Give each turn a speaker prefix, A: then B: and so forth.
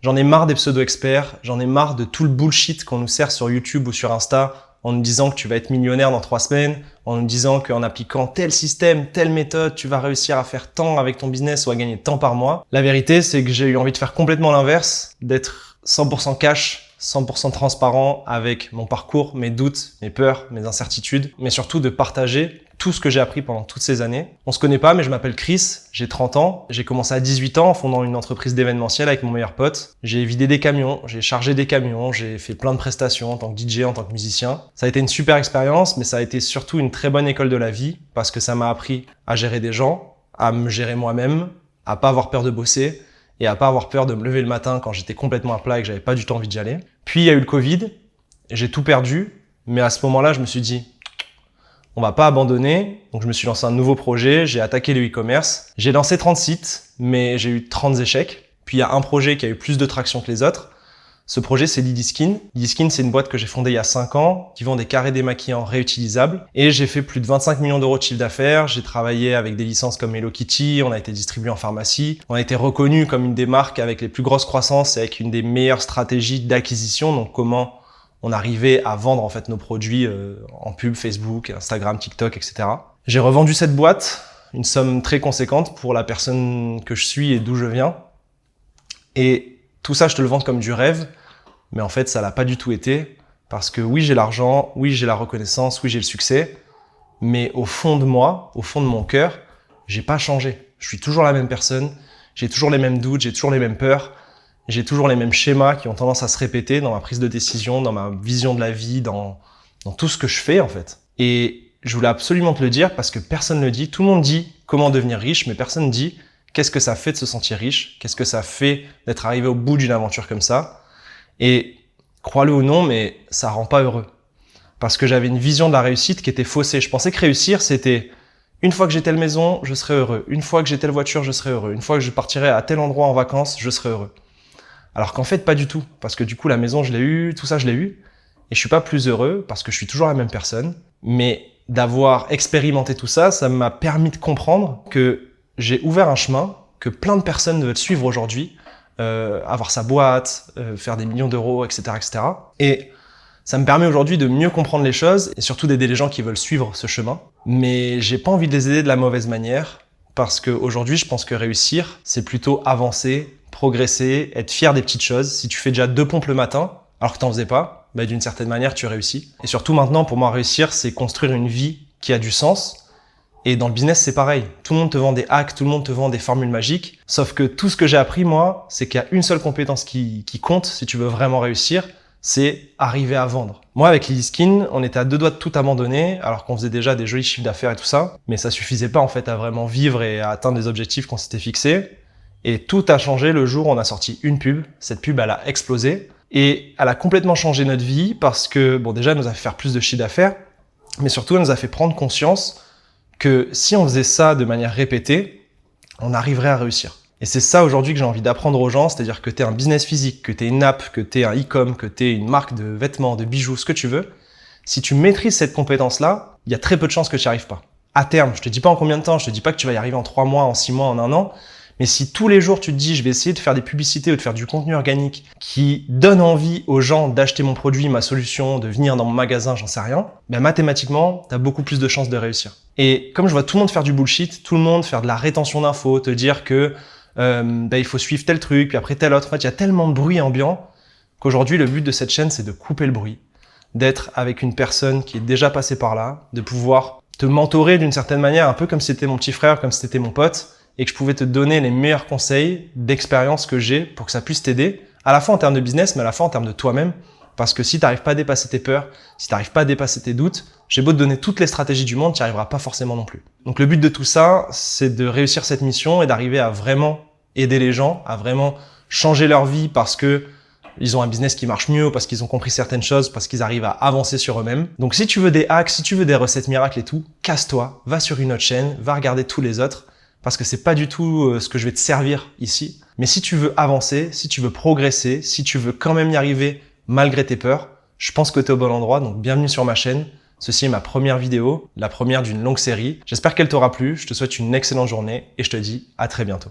A: J'en ai marre des pseudo-experts, j'en ai marre de tout le bullshit qu'on nous sert sur YouTube ou sur Insta en nous disant que tu vas être millionnaire dans 3 semaines, en nous disant qu'en appliquant tel système, telle méthode, tu vas réussir à faire tant avec ton business ou à gagner tant par mois. La vérité, c'est que j'ai eu envie de faire complètement l'inverse, d'être 100% cash, 100% transparent avec mon parcours, mes doutes, mes peurs, mes incertitudes, mais surtout de partager tout ce que j'ai appris pendant toutes ces années. On se connaît pas, mais je m'appelle Chris, j'ai 30 ans. J'ai commencé à 18 ans en fondant une entreprise d'événementiel avec mon meilleur pote. J'ai vidé des camions, j'ai chargé des camions, j'ai fait plein de prestations en tant que DJ, en tant que musicien. Ça a été une super expérience, mais ça a été surtout une très bonne école de la vie parce que ça m'a appris à gérer des gens, à me gérer moi-même, à pas avoir peur de bosser et à pas avoir peur de me lever le matin quand j'étais complètement à plat et que j'avais pas du tout envie d'y aller. Puis il y a eu le Covid, j'ai tout perdu, mais à ce moment-là, je me suis dit on va pas abandonner, donc je me suis lancé un nouveau projet, j'ai attaqué le e-commerce. J'ai lancé 30 sites, mais j'ai eu 30 échecs. Puis il y a un projet qui a eu plus de traction que les autres. Ce projet, c'est Lidiskin. Lidiskin, c'est une boîte que j'ai fondée il y a 5 ans, qui vend des carrés démaquillants réutilisables. Et j'ai fait plus de 25 millions d'euros de chiffre d'affaires. J'ai travaillé avec des licences comme Hello Kitty, on a été distribué en pharmacie. On a été reconnu comme une des marques avec les plus grosses croissances et avec une des meilleures stratégies d'acquisition. Donc comment on arrivait à vendre en fait nos produits en pub, Facebook, Instagram, TikTok, etc. J'ai revendu cette boîte, une somme très conséquente pour la personne que je suis et d'où je viens. Et tout ça, je te le vends comme du rêve, mais en fait, ça l'a pas du tout été. Parce que oui, j'ai l'argent, oui, j'ai la reconnaissance, oui, j'ai le succès, mais au fond de moi, au fond de mon cœur, j'ai pas changé. Je suis toujours la même personne, j'ai toujours les mêmes doutes, j'ai toujours les mêmes peurs. J'ai toujours les mêmes schémas qui ont tendance à se répéter dans ma prise de décision, dans ma vision de la vie, dans tout ce que je fais en fait. Et je voulais absolument te le dire parce que personne ne le dit. Tout le monde dit comment devenir riche, mais personne ne dit qu'est-ce que ça fait de se sentir riche, qu'est-ce que ça fait d'être arrivé au bout d'une aventure comme ça. Et crois-le ou non, mais ça rend pas heureux. Parce que j'avais une vision de la réussite qui était faussée. Je pensais que réussir, c'était une fois que j'ai telle maison, je serai heureux. Une fois que j'ai telle voiture, je serai heureux. Une fois que je partirai à tel endroit en vacances, je serai heureux. Alors qu'en fait, pas du tout. Parce que du coup, la maison, je l'ai eu, tout ça, je l'ai eu. Et je suis pas plus heureux parce que je suis toujours la même personne. Mais d'avoir expérimenté tout ça, ça m'a permis de comprendre que j'ai ouvert un chemin que plein de personnes veulent suivre aujourd'hui. Avoir sa boîte, faire des millions d'euros, etc., etc. Et ça me permet aujourd'hui de mieux comprendre les choses et surtout d'aider les gens qui veulent suivre ce chemin. Mais j'ai pas envie de les aider de la mauvaise manière parce qu'aujourd'hui, je pense que réussir, c'est plutôt avancer, progresser, être fier des petites choses. Si tu fais déjà 2 pompes le matin, alors que t'en faisais pas, bah d'une certaine manière, tu réussis. Et surtout maintenant, pour moi, réussir, c'est construire une vie qui a du sens. Et dans le business, c'est pareil. Tout le monde te vend des hacks, tout le monde te vend des formules magiques. Sauf que tout ce que j'ai appris, moi, c'est qu'il y a une seule compétence qui compte si tu veux vraiment réussir, c'est arriver à vendre. Moi, avec Lidiskin, on était à 2 doigts de tout abandonner, alors qu'on faisait déjà des jolis chiffres d'affaires et tout ça. Mais ça suffisait pas, en fait, à vraiment vivre et à atteindre les objectifs qu'on s'était fixés. Et tout a changé le jour où on a sorti une pub. Cette pub, elle a explosé. Et elle a complètement changé notre vie parce que, bon, déjà, elle nous a fait faire plus de chiffre d'affaires, mais surtout, elle nous a fait prendre conscience que si on faisait ça de manière répétée, on arriverait à réussir. Et c'est ça aujourd'hui que j'ai envie d'apprendre aux gens, c'est-à-dire que tu es un business physique, que tu es une app, que tu es un e-com, que tu es une marque de vêtements, de bijoux, ce que tu veux. Si tu maîtrises cette compétence-là, il y a très peu de chances que tu n'y arrives pas. À terme, je te dis pas en combien de temps, je te dis pas que tu vas y arriver en 3 mois, en 6 mois, en 1 an, mais si tous les jours tu te dis je vais essayer de faire des publicités ou de faire du contenu organique qui donne envie aux gens d'acheter mon produit, ma solution, de venir dans mon magasin, j'en sais rien, ben mathématiquement, tu as beaucoup plus de chances de réussir. Et comme je vois tout le monde faire du bullshit, tout le monde faire de la rétention d'infos, te dire que il faut suivre tel truc, puis après tel autre, en fait, il y a tellement de bruit ambiant qu'aujourd'hui, le but de cette chaîne, c'est de couper le bruit, d'être avec une personne qui est déjà passée par là, de pouvoir te mentorer d'une certaine manière, un peu comme si c'était mon petit frère, comme si c'était mon pote, et que je pouvais te donner les meilleurs conseils d'expérience que j'ai pour que ça puisse t'aider, à la fois en termes de business, mais à la fois en termes de toi-même. Parce que si tu n'arrives pas à dépasser tes peurs, si tu n'arrives pas à dépasser tes doutes, j'ai beau te donner toutes les stratégies du monde, tu n'y arriveras pas forcément non plus. Donc le but de tout ça, c'est de réussir cette mission et d'arriver à vraiment aider les gens, à vraiment changer leur vie parce que ils ont un business qui marche mieux, parce qu'ils ont compris certaines choses, parce qu'ils arrivent à avancer sur eux-mêmes. Donc si tu veux des hacks, si tu veux des recettes miracles et tout, casse-toi, va sur une autre chaîne, va regarder tous les autres, parce que c'est pas du tout ce que je vais te servir ici. Mais si tu veux avancer, si tu veux progresser, si tu veux quand même y arriver malgré tes peurs, je pense que tu es au bon endroit, donc bienvenue sur ma chaîne. Ceci est ma première vidéo, la première d'une longue série. J'espère qu'elle t'aura plu, je te souhaite une excellente journée et je te dis à très bientôt.